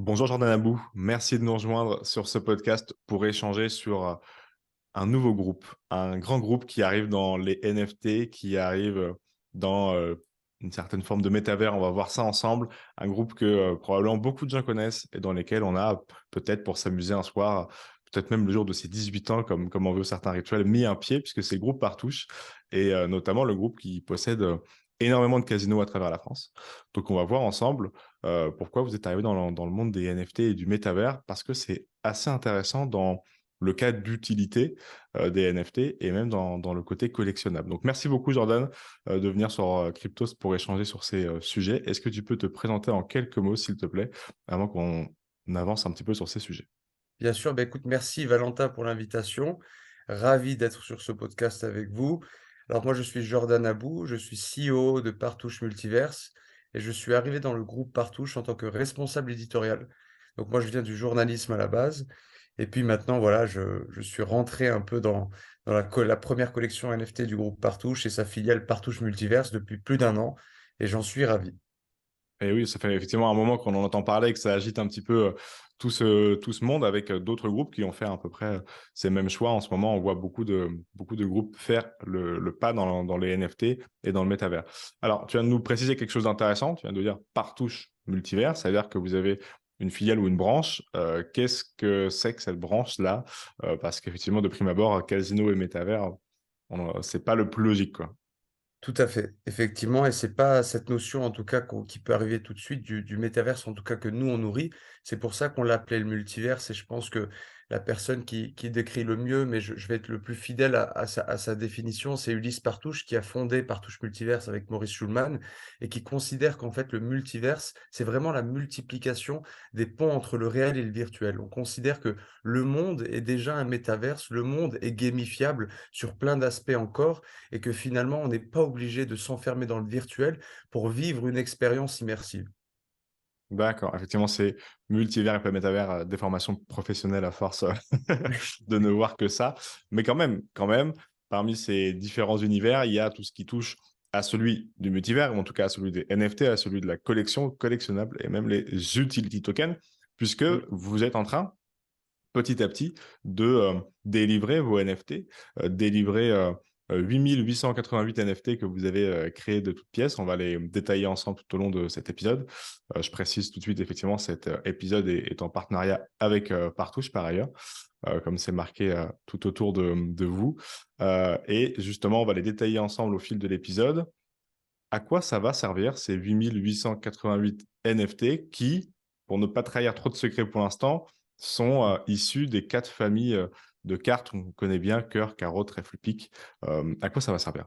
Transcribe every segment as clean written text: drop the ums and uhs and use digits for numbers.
Bonjour Jordan Abou, merci de nous rejoindre sur ce podcast pour échanger sur un nouveau groupe, un grand groupe qui arrive dans les NFT, qui arrive dans une certaine forme de métavers. On va voir ça ensemble. Un groupe que probablement beaucoup de gens connaissent et dans lesquels on a peut-être pour s'amuser un soir, peut-être même le jour de ses 18 ans, comme on veut certains rituels, mis un pied, puisque c'est le groupe Partouche et notamment le groupe qui possède énormément de casinos à travers la France. Donc on va voir ensemble pourquoi vous êtes arrivé dans le monde des NFT et du métavers, parce que c'est assez intéressant dans le cas d'utilité des NFT et même dans le côté collectionnable. Donc, merci beaucoup, Jordan, de venir sur Cryptos pour échanger sur ces sujets. Est-ce que tu peux te présenter en quelques mots, s'il te plaît, avant qu'on avance un petit peu sur ces sujets? Bien sûr, écoute, merci Valentin pour l'invitation. Ravi d'être sur ce podcast avec vous. Alors moi, je suis Jordan Abou, je suis CEO de Partouche Multiverse et je suis arrivé dans le groupe Partouche en tant que responsable éditorial. Donc moi, je viens du journalisme à la base et puis maintenant, voilà, je suis rentré un peu dans la première collection NFT du groupe Partouche et sa filiale Partouche Multiverse depuis plus d'un an et j'en suis ravi. Et oui, ça fait effectivement un moment qu'on en entend parler, que ça agite un petit peu tout ce monde avec d'autres groupes qui ont fait à peu près ces mêmes choix. En ce moment, on voit beaucoup de groupes faire le pas dans les NFT et dans le métavers. Alors, tu viens de nous préciser quelque chose d'intéressant. Tu viens de dire Partouche Multivers, c'est-à-dire que vous avez une filiale ou une branche. Qu'est-ce que c'est que cette branche-là? Parce qu'effectivement, de prime abord, casino et métavers, c'est pas le plus logique, quoi. Tout à fait, effectivement, et c'est pas cette notion en tout cas qui peut arriver tout de suite du métaverse, en tout cas que nous on nourrit. C'est pour ça qu'on l'a appelé le multiverse, et je pense que la personne qui décrit le mieux, mais je vais être le plus fidèle à sa définition, c'est Ulysse Partouche qui a fondé Partouche Multiverse avec Maurice Schulman et qui considère qu'en fait le multiverse, c'est vraiment la multiplication des ponts entre le réel et le virtuel. On considère que le monde est déjà un métaverse, le monde est gamifiable sur plein d'aspects encore et que finalement, on n'est pas obligé de s'enfermer dans le virtuel pour vivre une expérience immersive. D'accord, effectivement, c'est multivers et pas métavers, des formations professionnelles à force de ne voir que ça. Mais quand même, parmi ces différents univers, il y a tout ce qui touche à celui du multivers, ou en tout cas à celui des NFT, à celui de la collection collectionnable et même les utility tokens, puisque Mmh. vous êtes en train petit à petit de délivrer vos NFT, délivrer 8888 NFT que vous avez créés de toutes pièces. On va les détailler ensemble tout au long de cet épisode. Je précise tout de suite, effectivement, cet épisode est en partenariat avec Partouche par ailleurs, comme c'est marqué tout autour de vous. Et justement, on va les détailler ensemble au fil de l'épisode. À quoi ça va servir ces 8888 NFT qui, pour ne pas trahir trop de secrets pour l'instant, sont issus des quatre familles de cartes qu'on connaît bien, cœur, carreau, trèfle, pique. À quoi ça va servir?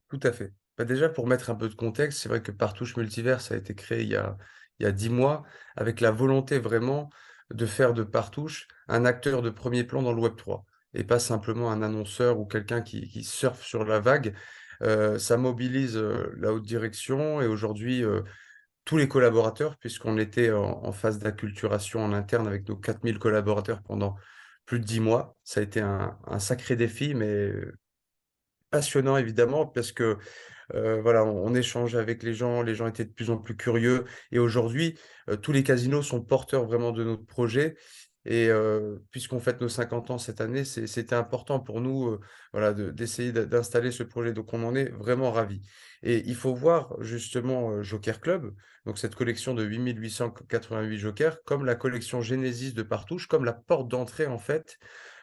Tout à fait. Déjà, pour mettre un peu de contexte, c'est vrai que Partouche Multiverse a été créé il y a 10 mois avec la volonté vraiment de faire de Partouche un acteur de premier plan dans le Web3 et pas simplement un annonceur ou quelqu'un qui surfe sur la vague. Ça mobilise la haute direction et aujourd'hui tous les collaborateurs, puisqu'on était en phase d'acculturation en interne avec nos 4000 collaborateurs pendant plus de 10 mois. Ça a été un sacré défi, mais passionnant évidemment, parce que voilà, on échange avec les gens étaient de plus en plus curieux. Et aujourd'hui, tous les casinos sont porteurs vraiment de notre projet. Et puisqu'on fête nos 50 ans cette année, c'était important pour nous voilà, d'essayer d'installer ce projet. Donc on en est vraiment ravis. Et il faut voir justement Joker Club, donc cette collection de 8888 jokers, comme la collection Genesis de Partouche, comme la porte d'entrée en fait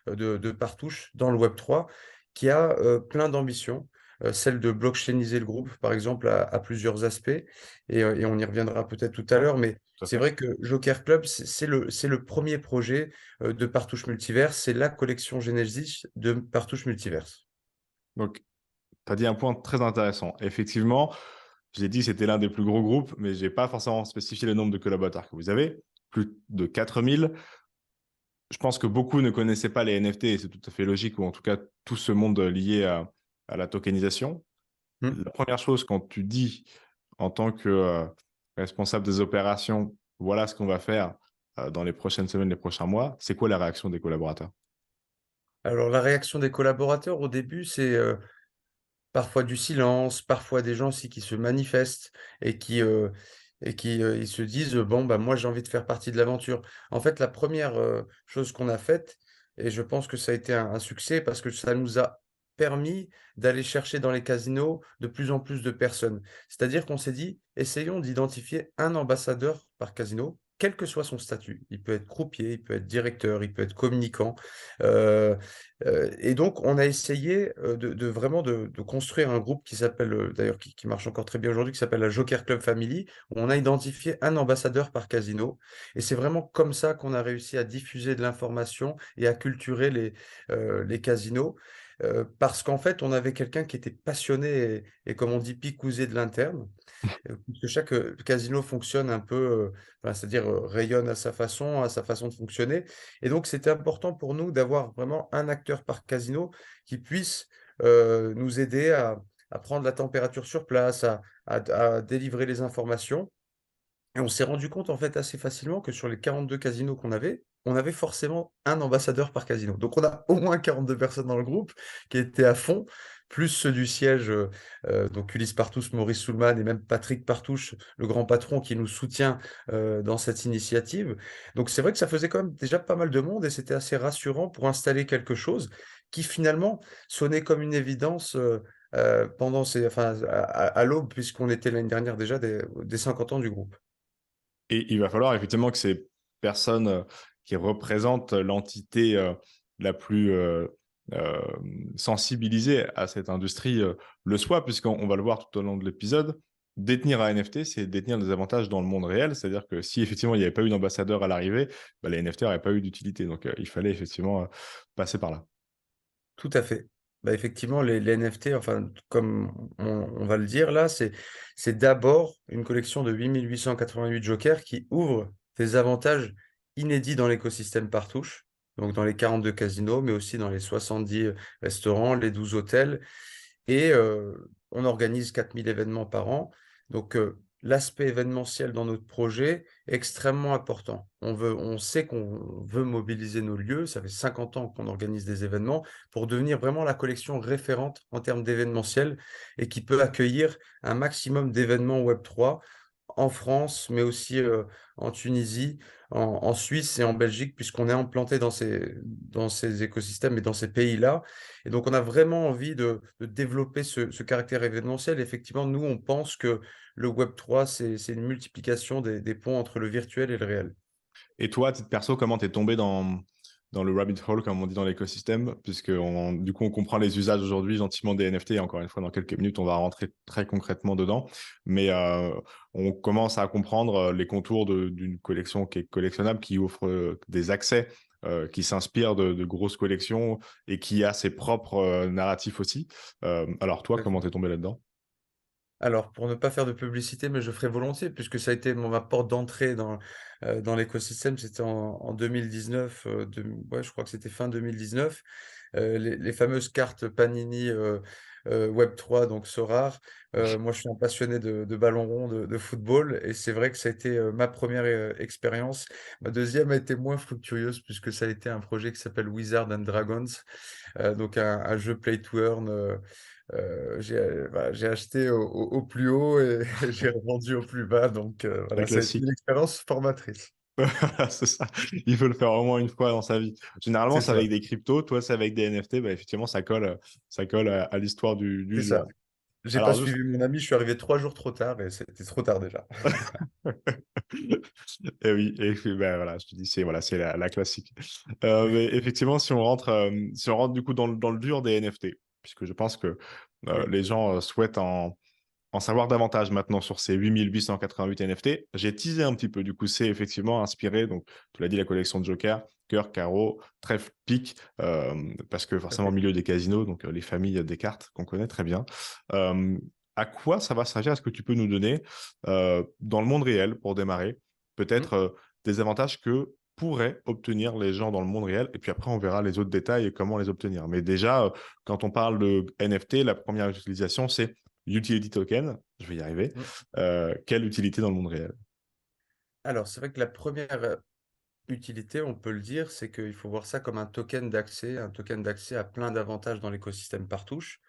de Partouche dans le Web3, qui a plein d'ambitions. Celle de blockchainiser le groupe, par exemple, à plusieurs aspects, et on y reviendra peut-être tout à Ouais, l'heure, mais tout à c'est fait. vrai que Joker Club, c'est le premier projet de Partouche Multiverse, c'est la collection Genesis de Partouche Multiverse. Donc, tu as dit un point très intéressant. Effectivement, j'ai dit que c'était l'un des plus gros groupes, mais je n'ai pas forcément spécifié le nombre de collaborateurs que vous avez. Plus de 4000. Je pense que beaucoup ne connaissaient pas les NFT et c'est tout à fait logique, ou en tout cas tout ce monde lié à la tokenisation. Hmm. La première chose, quand tu dis en tant que responsable des opérations, voilà ce qu'on va faire dans les prochaines semaines, les prochains mois, c'est quoi la réaction des collaborateurs? Alors, la réaction des collaborateurs au début, c'est parfois du silence, parfois des gens aussi qui se manifestent et et qui, ils se disent: «Bon, bah, moi, j'ai envie de faire partie de l'aventure». En fait, la première chose qu'on a faite et je pense que ça a été un succès parce que ça nous a permis d'aller chercher dans les casinos de plus en plus de personnes. C'est-à-dire qu'on s'est dit: «Essayons d'identifier un ambassadeur par casino, quel que soit son statut». Il peut être croupier, il peut être directeur, il peut être communicant, heu et donc on a essayé, de vraiment de construire un groupe qui s'appelle, d'ailleurs qui marche encore très bien aujourd'hui, qui s'appelle la Joker Club Family, où on a identifié un ambassadeur par casino et c'est vraiment comme ça qu'on a réussi à diffuser de l'information et à culturer les casinos, parce qu'en fait, on avait quelqu'un qui était passionné et comme on dit, picousé de l'interne. Puisque chaque, casino fonctionne un peu, enfin, c'est-à-dire, rayonne à sa façon de fonctionner et donc c'était important pour nous d'avoir vraiment un acteur par casino qui puisse, nous aider à prendre la température sur place, à délivrer les informations et on s'est rendu compte, en fait, assez facilement que sur les 42 casinos qu'on avait, on avait forcément un ambassadeur par casino. Donc on a au moins 42 personnes dans le groupe qui étaient à fond, plus ceux du siège, donc Ulysse Partouche, Maurice Soulman et même Patrick Partouche, le grand patron qui nous soutient, dans cette initiative. Donc c'est vrai que ça faisait quand même déjà pas mal de monde et c'était assez rassurant pour installer quelque chose qui finalement sonnait comme une évidence, pendant ces enfin à l'aube puisqu'on était l'année dernière déjà des 50 ans du groupe. Et il va falloir effectivement que ces personnes, qui représentent l'entité, la plus, sensibilisée à cette industrie, le soient, puisqu'on va le voir tout au long de l'épisode. Détenir un NFT, c'est détenir des avantages dans le monde réel. C'est-à-dire que si effectivement il n'y avait pas eu d'ambassadeur à l'arrivée, bah, les NFT n'auraient pas eu d'utilité. Donc, il fallait effectivement, passer par là. Tout à fait. Bah, effectivement, les NFT, enfin, comme on va le dire là, c'est d'abord une collection de 8 888 jokers qui ouvre des avantages inédits dans l'écosystème Partouche, donc dans les 42 casinos, mais aussi dans les 70 restaurants, les 12 hôtels et on organise 4 000 événements par an. Donc l'aspect événementiel dans notre projet est extrêmement important. On sait qu'on veut mobiliser nos lieux, ça fait 50 ans qu'on organise des événements pour devenir vraiment la collection référente en termes d'événementiel et qui peut accueillir un maximum d'événements Web3 en France, mais aussi, en Tunisie, en Suisse et en Belgique, puisqu'on est implanté dans ces écosystèmes et dans ces pays-là. Et donc, on a vraiment envie de développer ce caractère événementiel. Effectivement, nous, on pense que le Web3, c'est une multiplication des ponts entre le virtuel et le réel. Et toi, à titre perso, comment t'es tombé dans le rabbit hole, comme on dit dans l'écosystème, puisque du coup, on comprend les usages aujourd'hui gentiment des NFT. Et encore une fois, dans quelques minutes, on va rentrer très concrètement dedans. Mais on commence à comprendre les contours d'une collection qui est collectionnable, qui offre des accès, qui s'inspire de grosses collections et qui a ses propres narratifs aussi. Alors toi, comment t'es tombé là-dedans? Alors, pour ne pas faire de publicité, mais je ferai volontiers puisque ça a été ma porte d'entrée dans l'écosystème. C'était en 2019, ouais, je crois que c'était fin 2019. Les fameuses cartes Panini, Web3, donc Sorare. Moi, je suis un passionné de ballon rond, de football et c'est vrai que ça a été, ma première re expérience. Ma deuxième a été moins fructueuse puisque ça a été un projet qui s'appelle Wizards and Dragons, donc un jeu play to earn, j'ai acheté au plus haut et j'ai revendu au plus bas, donc Un voilà, ça a été une classique. expérience formatrice. Voilà, c'est ça. Il faut le faire au moins une fois dans sa vie. Généralement, C'est c'est ça, avec des cryptos. Toi, c'est avec des NFT. Bah, effectivement, ça colle à l'histoire du c'est joueur. ça. J'ai pas Alors, juste. suivi mon ami, je suis arrivé 3 jours trop tard et c'était trop tard déjà. Et oui, et puis, bah, voilà, je te dis, c'est voilà, c'est la classique. Mais effectivement, si on rentre du coup dans le dur des NFT, puisque je pense que Oui. les gens souhaitent en savoir davantage maintenant sur ces 8 888 NFT. J'ai teasé un petit peu, du coup, c'est effectivement inspiré, donc tu l'as dit, la collection de Joker, cœur, carreau, trèfle, pique, parce que Tout à forcément, au fait. milieu des casinos, donc les familles des cartes qu'on connaît très bien. Euh, à quoi ça va servir? Est-ce que tu peux nous donner, dans le monde réel, pour démarrer, Mmh. peut-être des avantages que pourraient obtenir les gens dans le monde réel, et puis après, on verra les autres détails et comment les obtenir. Mais déjà, quand on parle de NFT, la première utilisation, c'est utility token, je vais y arriver. Mmh. Quelle utilité dans le monde réel? Alors, c'est vrai que la première utilité, on peut le dire, c'est qu'il faut voir ça comme un token d'accès à plein d'avantages dans l'écosystème Partouche.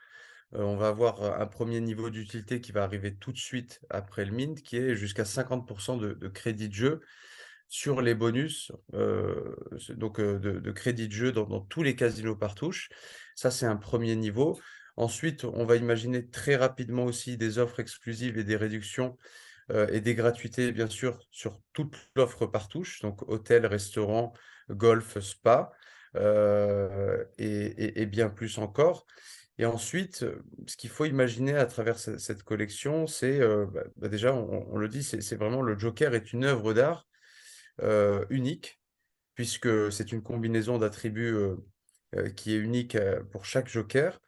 on va avoir un premier niveau d'utilité qui va arriver tout de suite après le mint, qui est jusqu'à 50 de crédit de jeu sur les bonus, de crédit de jeu dans tous les casinos par touche. Ça, c'est un premier niveau. Ensuite, on va imaginer très rapidement aussi des offres exclusives et des réductions, et des gratuités, bien sûr, sur toute l'offre par touche, donc hôtel, restaurant, golf, spa, et bien plus encore. Et ensuite, ce qu'il faut imaginer à travers cette collection, c'est, déjà, on le dit, c'est vraiment le Joker est une œuvre d'art, unique, puisque c'est une combinaison d'attributs, qui est unique, pour chaque joker.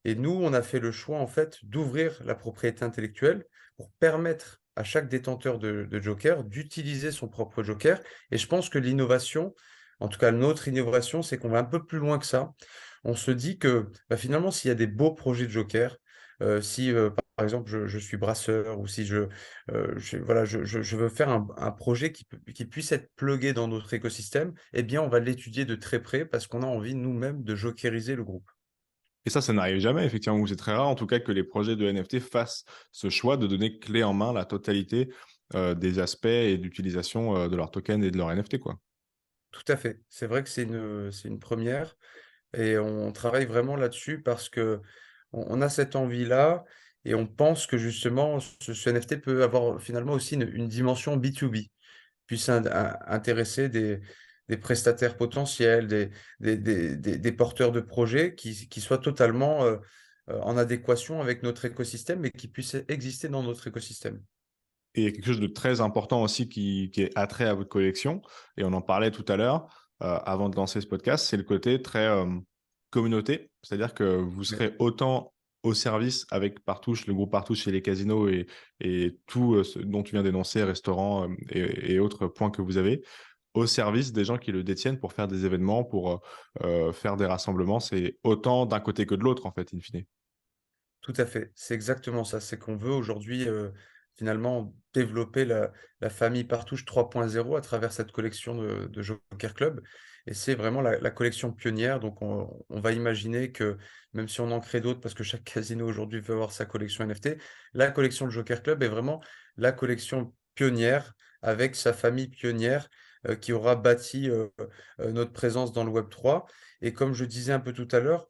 Et nous, on a fait le choix, en fait, d'ouvrir la propriété intellectuelle pour permettre à chaque détenteur de joker d'utiliser son propre joker. Et je pense que l'innovation, en tout cas notre innovation, c'est qu'on va un peu plus loin que ça. On se dit que, finalement, s'il y a des beaux projets de joker, si, par exemple, je suis brasseur ou si voilà, je veux faire un projet qui puisse être plugué dans notre écosystème, eh bien, on va l'étudier de très près parce qu'on a envie nous-mêmes de jokeriser le groupe. Et ça n'arrive jamais, effectivement, ou c'est très rare, en tout cas, que les projets de NFT fassent ce choix de donner clé en main la totalité des aspects et d'utilisation de leurs tokens et de leurs NFT, quoi. Tout à fait. C'est vrai que c'est une première et on travaille vraiment là-dessus parce qu'on on a cette envie-là et on pense que justement ce NFT peut avoir finalement aussi une dimension B2B. Puisse intéresser des prestataires potentiels, des porteurs de projets qui soient totalement, en adéquation avec notre écosystème et qui puissent exister dans notre écosystème. Et il y a quelque chose de très important aussi qui est attrait à votre collection, et on en parlait tout à l'heure, avant de lancer ce podcast, c'est le côté très communauté. C'est-à-dire que vous Ouais, serez autant au service avec Partouche, le groupe Partouche et les casinos et tout ce dont tu viens d'énoncer, restaurants et autres points que vous avez, au service des gens qui le détiennent pour faire des événements, pour faire des rassemblements. C'est autant d'un côté que de l'autre, en fait, in fine. tout à fait. C'est exactement ça. C'est qu'on veut aujourd'hui, finalement développer la famille Partouche 3.0 à travers cette collection de Joker Club et c'est vraiment la collection pionnière. Donc on va imaginer que même si on en crée d'autres, parce que chaque casino aujourd'hui veut avoir sa collection NFT, la collection de Joker Club est vraiment la collection pionnière avec sa famille pionnière, qui aura bâti, notre présence dans le Web3 et comme je disais un peu tout à l'heure,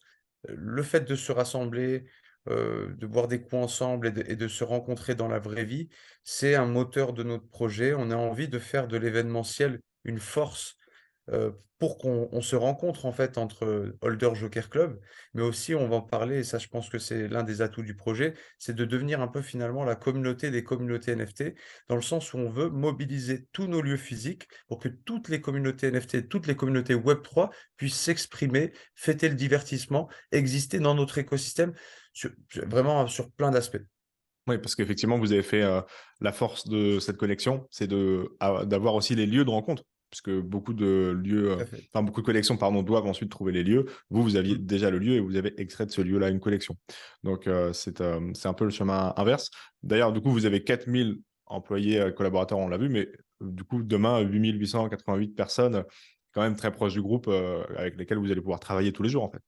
le fait de se rassembler, de boire des coups ensemble et de se rencontrer dans la vraie vie, c'est un moteur de notre projet. On a envie de faire de l'événementiel une force, pour qu'on se rencontre en fait entre Holder Joker Club, mais aussi on va en parler et ça je pense que c'est l'un des atouts du projet, c'est de devenir un peu finalement la communauté des communautés NFT, dans le sens où on veut mobiliser tous nos lieux physiques pour que toutes les communautés NFT, toutes les communautés Web3 puissent s'exprimer, fêter le divertissement, exister dans notre écosystème vraiment sur plein d'aspects. Oui, parce qu'effectivement, vous avez fait la force de cette collection, c'est d'avoir aussi les lieux de rencontre, puisque beaucoup de lieux, Tout à fait. enfin beaucoup de collections, pardon, doivent ensuite trouver les lieux. Vous aviez Mmh. déjà le lieu et vous avez extrait de ce lieu-là une collection. Donc, c'est un peu le chemin inverse. D'ailleurs, du coup, vous avez 4000 employés, collaborateurs, on l'a vu, mais du coup, demain, 8888 personnes, quand même très proches du groupe, avec lesquelles vous allez pouvoir travailler tous les jours, en fait.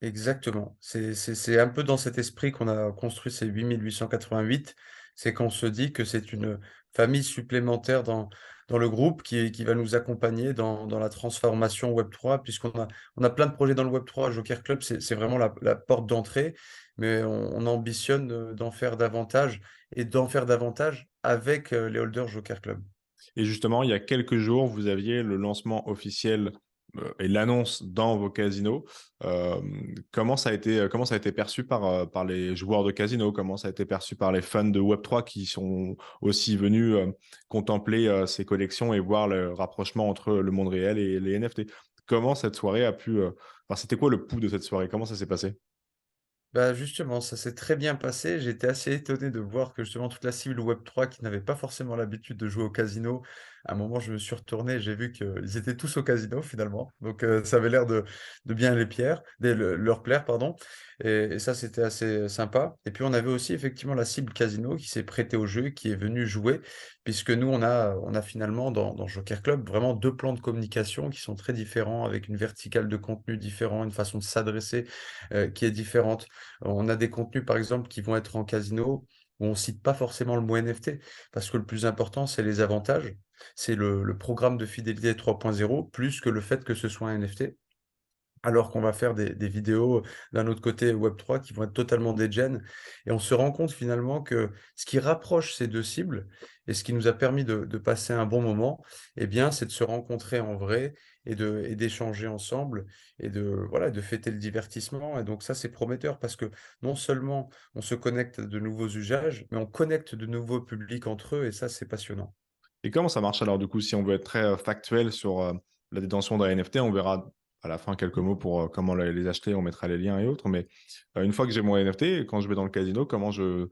Exactement. C'est un peu dans cet esprit qu'on a construit ces 8888. C'est qu'on se dit que c'est une famille supplémentaire dans le groupe qui va nous accompagner dans la transformation Web3, puisqu'on a plein de projets dans le Web3. Joker Club, c'est vraiment la porte d'entrée, mais on ambitionne d'en faire davantage et d'en faire davantage avec les holders Joker Club. Et justement, il y a quelques jours, vous aviez le lancement officiel et l'annonce dans vos casinos. Euh, comment ça a été perçu par les joueurs de casino? Comment ça a été perçu par les fans de Web3 qui sont aussi venus contempler ces collections et voir le rapprochement entre le monde réel et les NFT? Comment cette soirée a pu... Enfin, c'était quoi le pouls de cette soirée? Comment ça s'est passé? Bah, justement, ça s'est très bien passé. J'étais assez étonné de voir que justement toute la cible Web3 qui n'avait pas forcément l'habitude de jouer au casino, à un moment, je me suis retourné, j'ai vu qu'ils étaient tous au casino finalement. Donc ça avait l'air de bien leur plaire, pardon. Et ça, c'était assez sympa. Et puis on avait aussi effectivement la cible casino qui s'est prêtée au jeu, qui est venue jouer, puisque nous, on a finalement dans Joker Club vraiment deux plans de communication qui sont très différents, avec une verticale de contenu différente, une façon de s'adresser qui est différente. On a des contenus, par exemple, qui vont être en casino où on cite pas forcément le mot NFT, parce que le plus important, c'est les avantages. C'est le programme de fidélité 3.0, plus que le fait que ce soit un NFT. Alors qu'on va faire des vidéos d'un autre côté Web3 qui vont être totalement degen. Et on se rend compte finalement que ce qui rapproche ces deux cibles et ce qui nous a permis de passer un bon moment, eh bien, c'est de se rencontrer en vrai et d'échanger ensemble et voilà, de fêter le divertissement. Et donc ça, c'est prometteur parce que non seulement on se connecte à de nouveaux usages, mais on connecte de nouveaux publics entre eux et ça, c'est passionnant. Et comment ça marche alors du coup, si on veut être très factuel sur la détention d'un NFT, on verra à la fin quelques mots pour comment les acheter, on mettra les liens et autres. Mais une fois que j'ai mon NFT, quand je vais dans le casino, comment je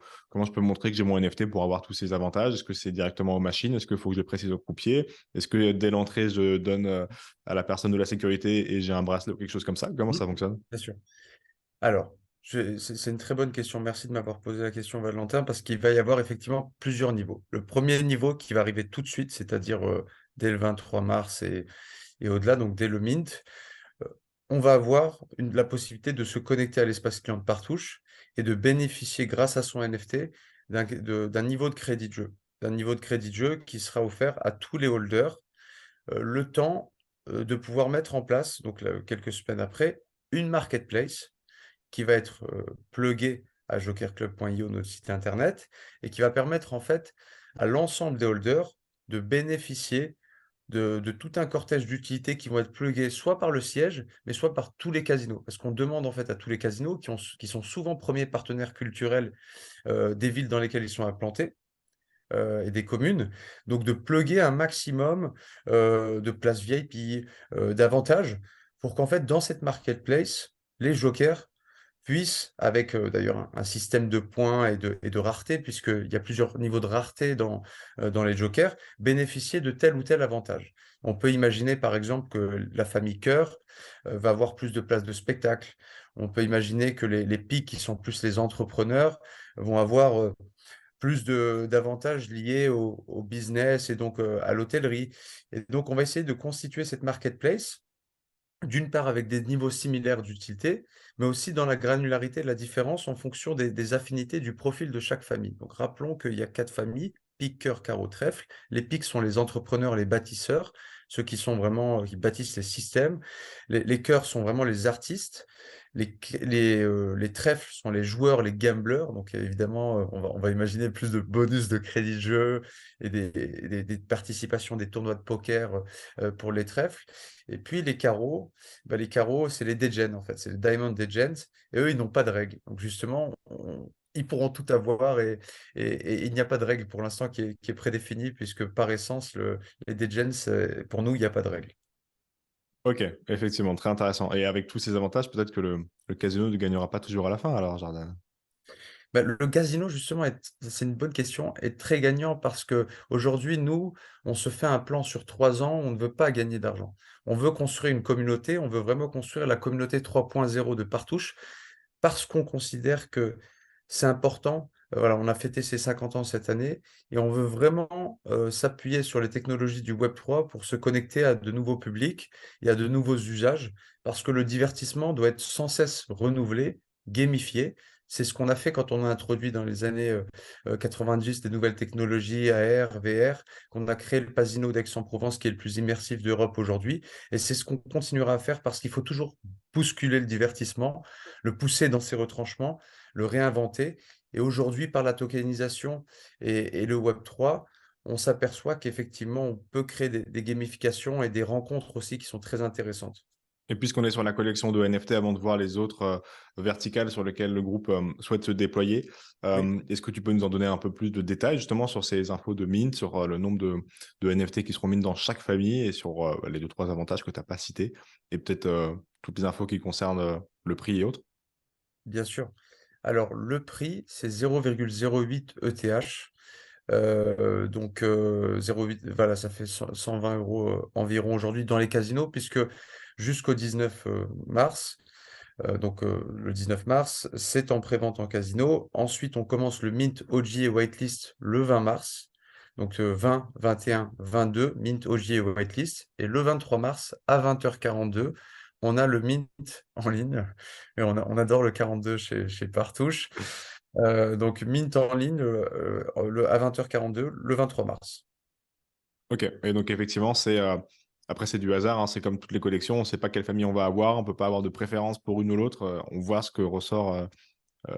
peux montrer que j'ai mon NFT pour avoir tous ces avantages? Est-ce que c'est directement aux machines? Est-ce qu'il faut que je le précise au croupier? Est-ce que dès l'entrée, je donne à la personne de la sécurité et j'ai un bracelet ou quelque chose comme ça? Comment Mhm. ça fonctionne? Bien sûr. Alors, c'est une très bonne question. Merci de m'avoir posé la question, Valentin, parce qu'il va y avoir effectivement plusieurs niveaux. Le premier niveau qui va arriver tout de suite, c'est-à-dire dès le 23 mars et au-delà, donc dès le mint, euh, on va avoir la possibilité de se connecter à l'espace client de Partouche et de bénéficier, grâce à son NFT, d'un niveau de crédit de jeu. D'un niveau de crédit de jeu qui sera offert à tous les holders le temps de pouvoir mettre en place, donc là, quelques semaines après, une marketplace qui va être plugué à jokerclub.io, notre site internet, et qui va permettre en fait à l'ensemble des holders de bénéficier de tout un cortège d'utilités qui vont être pluguées soit par le siège, mais soit par tous les casinos. Parce qu'on demande en fait à tous les casinos, qui sont souvent premiers partenaires culturels des villes dans lesquelles ils sont implantés, et des communes, donc de pluguer un maximum de places VIP, d'avantages, pour qu'en fait, dans cette marketplace, les jokers puissent, avec d'ailleurs un système de points et de rareté, puisqu'il y a plusieurs niveaux de rareté dans les jokers, bénéficier de tel ou tel avantage. On peut imaginer par exemple que la famille Cœur va avoir plus de places de spectacle. On peut imaginer que les pics, qui sont plus les entrepreneurs, vont avoir plus d'avantages liés au business et donc à l'hôtellerie. Et donc, on va essayer de constituer cette marketplace, d'une part avec des niveaux similaires d'utilité, mais aussi dans la granularité de la différence en fonction des affinités du profil de chaque famille. Donc, rappelons qu'il y a quatre familles: pique, cœur, carreau, trèfle. Les piques sont les entrepreneurs, les bâtisseurs, ceux qui sont vraiment, qui bâtissent les systèmes. Les cœurs sont vraiment les artistes. Les trèfles sont les joueurs, les gamblers. Donc, évidemment, on va imaginer plus de bonus de crédit de jeu et des participations, des tournois de poker pour les trèfles. Et puis, les carreaux, c'est les Degens, en fait. C'est les Diamond Degens. Et eux, ils n'ont pas de règles. Donc, justement, ils pourront tout avoir et il n'y a pas de règle pour l'instant qui est prédéfinie, puisque par essence, les Degens, pour nous, il n'y a pas de règle. Ok, effectivement, très intéressant. Et avec tous ces avantages, peut-être que le casino ne gagnera pas toujours à la fin, alors, Jordan. Bah, le casino, justement, c'est une bonne question, est très gagnant parce que aujourd'hui, nous, on se fait un plan sur 3 ans, on ne veut pas gagner d'argent. On veut construire une communauté, on veut vraiment construire la communauté 3.0 de Partouche parce qu'on considère que c'est important. Voilà, on a fêté ses 50 ans cette année et on veut vraiment s'appuyer sur les technologies du Web3 pour se connecter à de nouveaux publics et à de nouveaux usages, parce que le divertissement doit être sans cesse renouvelé, gamifié. C'est ce qu'on a fait quand on a introduit dans les années 90 des nouvelles technologies AR, VR, qu'on a créé le Pasino d'Aix-en-Provence, qui est le plus immersif d'Europe aujourd'hui. Et c'est ce qu'on continuera à faire parce qu'il faut toujours bousculer le divertissement, le pousser dans ses retranchements, le réinventer. Et aujourd'hui, par la tokenisation et le Web3, on s'aperçoit qu'effectivement, on peut créer des gamifications et des rencontres aussi qui sont très intéressantes. Et puisqu'on est sur la collection de NFT, avant de voir les autres verticales sur lesquelles le groupe souhaite se déployer, Oui. est-ce que tu peux nous en donner un peu plus de détails justement sur ces infos de mint, sur le nombre de NFT qui seront mint dans chaque famille et sur les deux, trois avantages que tu n'as pas cités et peut-être toutes les infos qui concernent le prix et autres? Bien sûr. Alors, le prix, c'est 0,08 ETH. Donc, 0,8, voilà, ça fait 120 euros environ aujourd'hui dans les casinos, puisque jusqu'au 19 mars, donc le 19 mars, c'est en prévente en casino. Ensuite, on commence le mint OG et whitelist le 20 mars. Donc 20, 21, 22, mint, OG et whitelist. Et le 23 mars à 20h42, on a le mint en ligne. Et on adore le 42 chez Partouche. Donc mint en ligne à 20h42, le 23 mars. Ok, et donc effectivement, après c'est du hasard, hein, c'est comme toutes les collections, on ne sait pas quelle famille on va avoir, on ne peut pas avoir de préférence pour une ou l'autre, on voit ce que ressort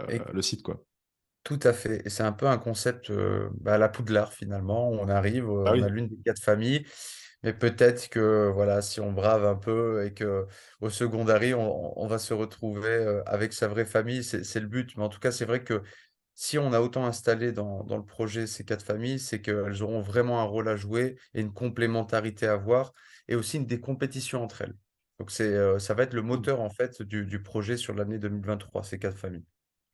Et le site, quoi. tout à fait. Et c'est un peu un concept à la Poudlard finalement. On arrive, Ah on a oui. l'une des quatre familles, mais peut-être que voilà, si on brave un peu et que au secondary, on va se retrouver avec sa vraie famille, c'est le but. Mais en tout cas, c'est vrai que si on a autant installé dans le projet ces quatre familles, c'est qu'elles auront vraiment un rôle à jouer et une complémentarité à avoir et aussi des compétitions entre elles. Donc ça va être le moteur en fait du projet sur l'année 2023, ces quatre familles.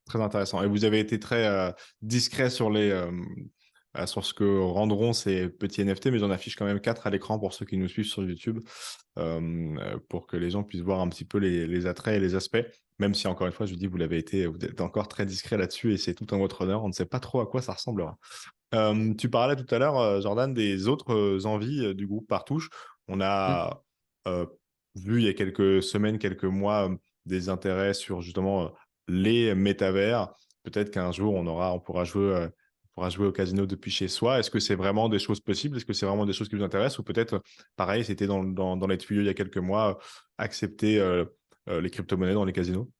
Très intéressant. Et vous avez été très discret sur ce que rendront ces petits NFT, mais j'en affiche quand même 4 à l'écran pour ceux qui nous suivent sur YouTube, pour que les gens puissent voir un petit peu les attraits et les aspects. Même si, encore une fois, je vous dis, vous êtes encore très discret là-dessus et c'est tout en votre honneur. On ne sait pas trop à quoi ça ressemblera. Tu parlais tout à l'heure, Jordan, des autres envies du groupe Partouche. On Mm. a euh, vu il y a quelques semaines, quelques mois, des intérêts sur justement les métavers. Peut-être qu'un jour, on pourra jouer au casino depuis chez soi. Est-ce que c'est vraiment des choses possibles? Est-ce que c'est vraiment des choses qui vous intéressent? Ou peut-être, pareil, c'était dans les tuyaux il y a quelques mois, accepter les crypto-monnaies dans les casinos?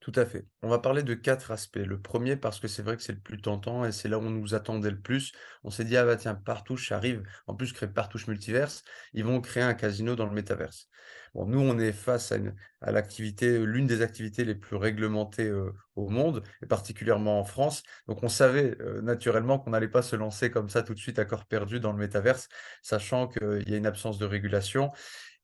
Tout à fait. On va parler de 4 aspects. Le premier parce que c'est vrai que c'est le plus tentant et c'est là où on nous attendait le plus. On s'est dit: «Ah bah tiens, Partouche arrive, en plus crée Partouche Multiverse, ils vont créer un casino dans le métaverse». Bon, nous, on est face à l'activité, l'une des activités les plus réglementées, au monde et particulièrement en France. Donc on savait, naturellement qu'on n'allait pas se lancer comme ça tout de suite à corps perdu dans le métaverse, sachant qu'il y a une absence de régulation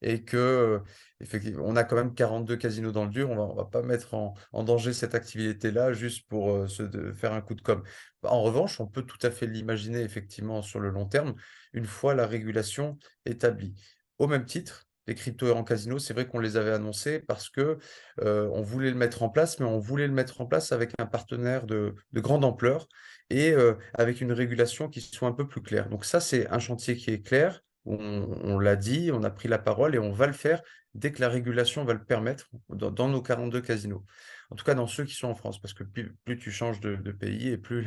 et que, effectivement, on a quand même 42 casinos dans le dur. On va pas mettre en danger cette activité-là juste pour faire un coup de com'. En revanche, on peut tout à fait l'imaginer effectivement sur le long terme, une fois la régulation établie. Au même titre, les cryptos en casino, c'est vrai qu'on les avait annoncés parce que on voulait le mettre en place, mais on voulait le mettre en place avec un partenaire de grande ampleur et avec une régulation qui soit un peu plus claire. Donc ça, c'est un chantier qui est clair. On l'a dit, on a pris la parole et on va le faire dès que la régulation va le permettre dans nos 42 casinos. En tout cas, dans ceux qui sont en France, parce que plus tu changes de pays et plus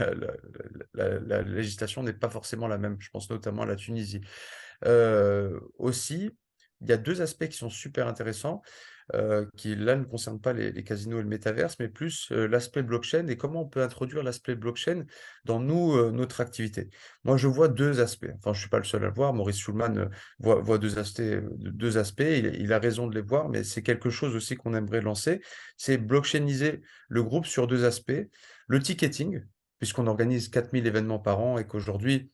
la législation n'est pas forcément la même. Je pense notamment à la Tunisie. Aussi, il y a 2 aspects qui sont super intéressants, qui là ne concernent pas les casinos et le métaverse, mais plus, l'aspect blockchain et comment on peut introduire l'aspect blockchain dans notre activité. Moi, je vois 2 aspects, enfin, je suis pas le seul à le voir, Maurice Schulman, voit 2 aspects, il a raison de les voir, mais c'est quelque chose aussi qu'on aimerait lancer, c'est blockchainiser le groupe sur 2 aspects. Le ticketing, puisqu'on organise 4 000 événements par an et qu'aujourd'hui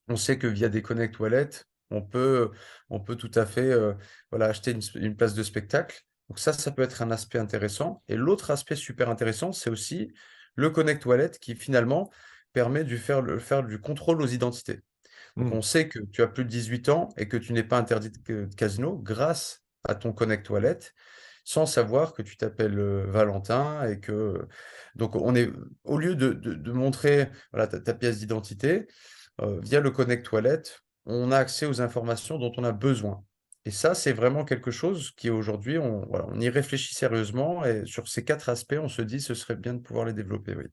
on sait que via des Connect Wallet, on peut, on peut tout à fait voilà, acheter une place de spectacle. Donc ça peut être un aspect intéressant. Et l'autre aspect super intéressant, c'est aussi le Connect Wallet qui finalement permet de faire du contrôle aux identités. Donc Hmm. on sait que tu as plus de 18 ans et que tu n'es pas interdit de casino grâce à ton Connect Wallet, sans savoir que tu t'appelles Valentin et que donc on est au lieu de montrer voilà, ta pièce d'identité, via le Connect Wallet, on a accès aux informations dont on a besoin. Et ça, c'est vraiment quelque chose qui aujourd'hui, voilà, on y réfléchit sérieusement et sur ces 4 aspects, on se dit: «Ce serait bien de pouvoir les développer», oui.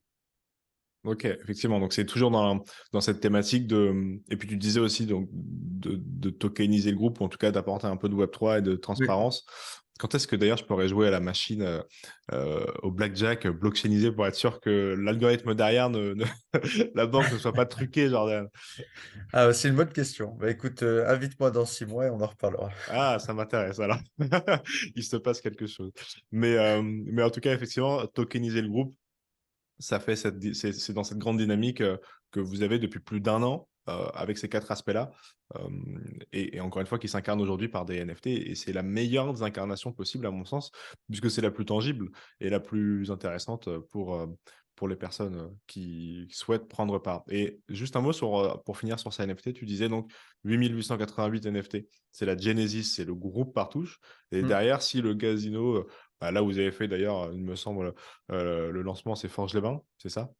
OK, effectivement, donc c'est toujours dans cette thématique et puis tu disais aussi donc de tokeniser le groupe ou en tout cas d'apporter un peu de Web3 et de Oui. transparence. Quand est-ce que d'ailleurs je pourrais jouer à la machine, au blackjack, blockchainisé pour être sûr que l'algorithme derrière ne la banque ne soit pas truquée, Jordan? Ah, c'est une bonne question. Bah, écoute, invite-moi dans 6 mois et on en reparlera. Ah, ça m'intéresse alors. Il se passe quelque chose. Mais en tout cas, effectivement, tokeniser le groupe, ça fait c'est dans cette grande dynamique que vous avez depuis plus d'un an avec ces 4 aspects-là. Et encore une fois, qui s'incarnent aujourd'hui par des NFT. Et c'est la meilleure des incarnations possibles, à mon sens, puisque c'est la plus tangible et la plus intéressante pour les personnes qui souhaitent prendre part. Et juste un mot pour finir sur ces NFT, tu disais donc 8888 NFT. C'est la Genesis, c'est le groupe Partouche. Et Mmh. derrière, si le casino, là où vous avez fait d'ailleurs, il me semble, le lancement, c'est Forge-les-Bains, c'est ça?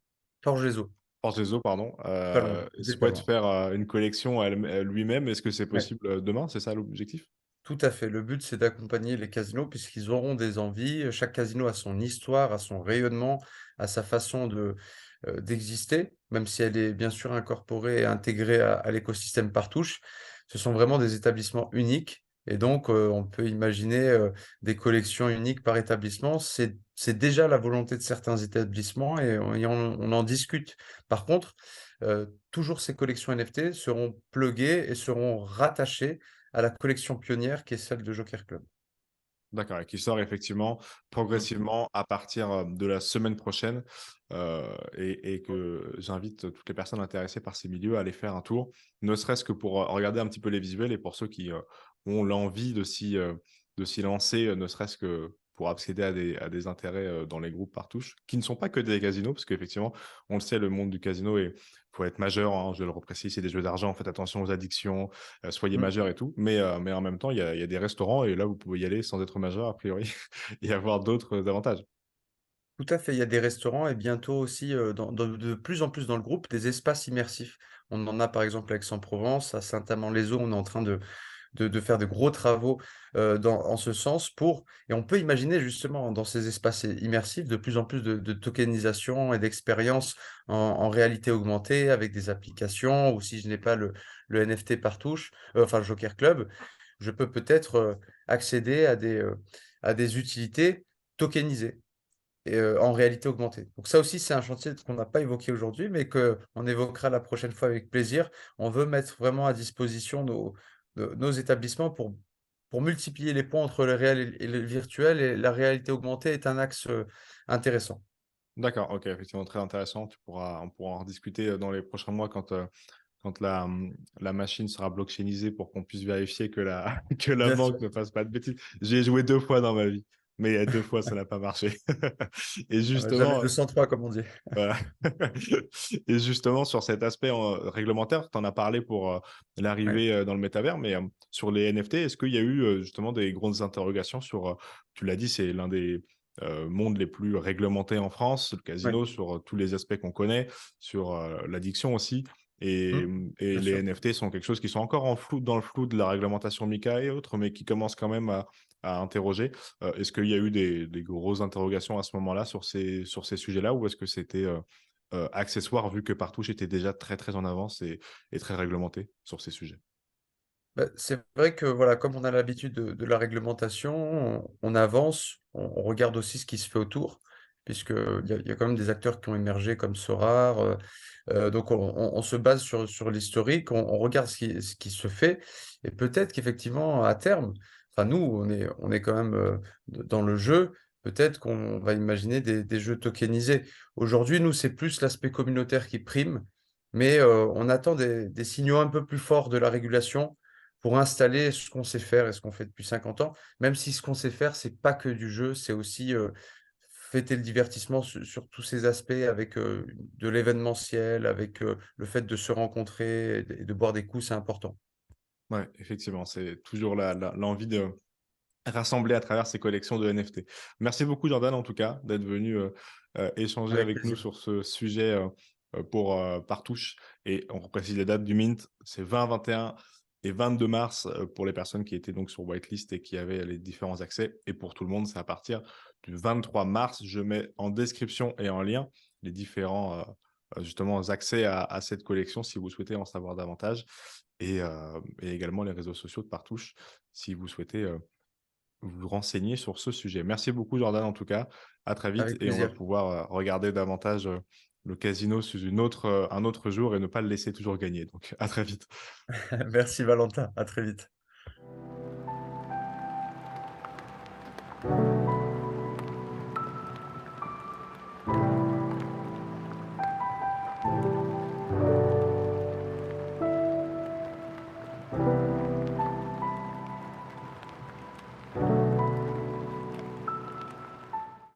Forge les eaux. Force des eaux, pardon, Pas loin, t'étais pas souhaite loin. faire, une collection lui-même. Est-ce que c'est Ouais. possible, demain? C'est ça l'objectif? Tout à fait. Le but, c'est d'accompagner les casinos puisqu'ils auront des envies. Chaque casino a son histoire, a son rayonnement, a sa façon d'exister, même si elle est bien sûr incorporée et intégrée à l'écosystème Partouche. Ce sont vraiment des établissements uniques et donc on peut imaginer des collections uniques par établissement. C'est déjà la volonté de certains établissements et on en discute. Par contre, toujours ces collections NFT seront pluguées et seront rattachées à la collection pionnière qui est celle de Joker Club. D'accord, et qui sort effectivement Mmh. progressivement à partir, de la semaine prochaine, et que j'invite toutes les personnes intéressées par ces milieux à aller faire un tour, ne serait-ce que pour, regarder un petit peu les visuels et pour ceux qui, ont l'envie de s'y lancer, ne serait-ce que pour accéder à des intérêts, dans les groupes Partouche, qui ne sont pas que des casinos, parce qu'effectivement, on le sait, le monde du casino est faut être majeur, hein, je le reprécise, c'est des jeux d'argent, faites attention aux addictions, soyez Mmh. majeur et tout. Mais en même temps, il y a des restaurants et là, vous pouvez y aller sans être majeur a priori et avoir d'autres avantages. Tout à fait, il y a des restaurants et bientôt aussi, de plus en plus dans le groupe, des espaces immersifs. On en a par exemple à Aix-en-Provence, à Saint-Amand-les-Eaux, on est en train de faire de gros travaux, en ce sens et on peut imaginer justement dans ces espaces immersifs de plus en plus de tokenisation et d'expériences en réalité augmentée avec des applications ou si je n'ai pas le NFT Partouche, enfin le Joker Club, je peux peut-être, accéder à des utilités tokenisées. Et en réalité augmentée. Donc ça aussi, c'est un chantier qu'on n'a pas évoqué aujourd'hui, mais qu'on évoquera la prochaine fois avec plaisir. On veut mettre vraiment à disposition nos établissements pour multiplier les ponts entre le réel et le virtuel et la réalité augmentée est un axe, intéressant. D'accord, OK, effectivement très intéressant. On pourra en rediscuter, dans les prochains mois quand la machine sera blockchainisée pour qu'on puisse vérifier que la que la Bien sûr. banque ne fasse pas de bêtises. J'y ai joué 2 fois dans ma vie, mais 2 fois ça n'a pas marché et Ah bah, jamais justement, 203 comme on dit. voilà. Et justement, sur cet aspect réglementaire, tu en as parlé pour Ouais, l'arrivée dans le métavers, mais sur les NFT, est-ce qu'il y a eu justement des grosses interrogations sur, tu l'as dit, c'est l'un des mondes les plus réglementés en France, le ouais. casino, sur tous les aspects qu'on connaît, sur l'addiction aussi. Et, Mmh. et Bien les sûr. NFT sont quelque chose qui sont encore en flou, dans le flou de la réglementation MICA et autres, mais qui commencent quand même à interroger. Est-ce qu'il y a eu des grosses interrogations à ce moment-là sur ces sujets-là ou est-ce que c'était accessoire vu que Partouche était déjà très, très en avance et très réglementé sur ces sujets? Bah, c'est vrai que voilà, comme on a l'habitude de la réglementation, on avance, on regarde aussi ce qui se fait autour, puisqu'il y a quand même des acteurs qui ont émergé comme Sorare, donc on se base sur l'historique, on regarde ce qui se fait et peut-être qu'effectivement à terme, enfin nous on est quand même, dans le jeu, peut-être qu'on va imaginer des jeux tokenisés. Aujourd'hui, nous, c'est plus l'aspect communautaire qui prime, mais on attend des signaux un peu plus forts de la régulation pour installer ce qu'on sait faire et ce qu'on fait depuis 50 ans, même si ce qu'on sait faire, c'est pas que du jeu, c'est aussi, fêter le divertissement sur tous ces aspects avec, de l'événementiel, avec, le fait de se rencontrer et de boire des coups, c'est important. Ouais, effectivement, c'est toujours l'envie de rassembler à travers ces collections de NFT. Merci beaucoup Jordan en tout cas d'être venu, échanger Avec avec nous plaisir. sur ce sujet, pour, Partouche et on précise les dates du mint, c'est 20, 21 et 22 mars, pour les personnes qui étaient donc sur whitelist et qui avaient les différents accès et pour tout le monde, c'est à partir du 23 mars. Je mets en description et en lien les différents, justement accès à cette collection si vous souhaitez en savoir davantage et également les réseaux sociaux de Partouche si vous souhaitez, vous renseigner sur ce sujet. Merci beaucoup Jordan en tout cas. À très vite Avec et on va plaisir. pouvoir, regarder davantage, le casino sous un autre jour et ne pas le laisser toujours gagner. Donc à très vite. Merci Valentin, à très vite.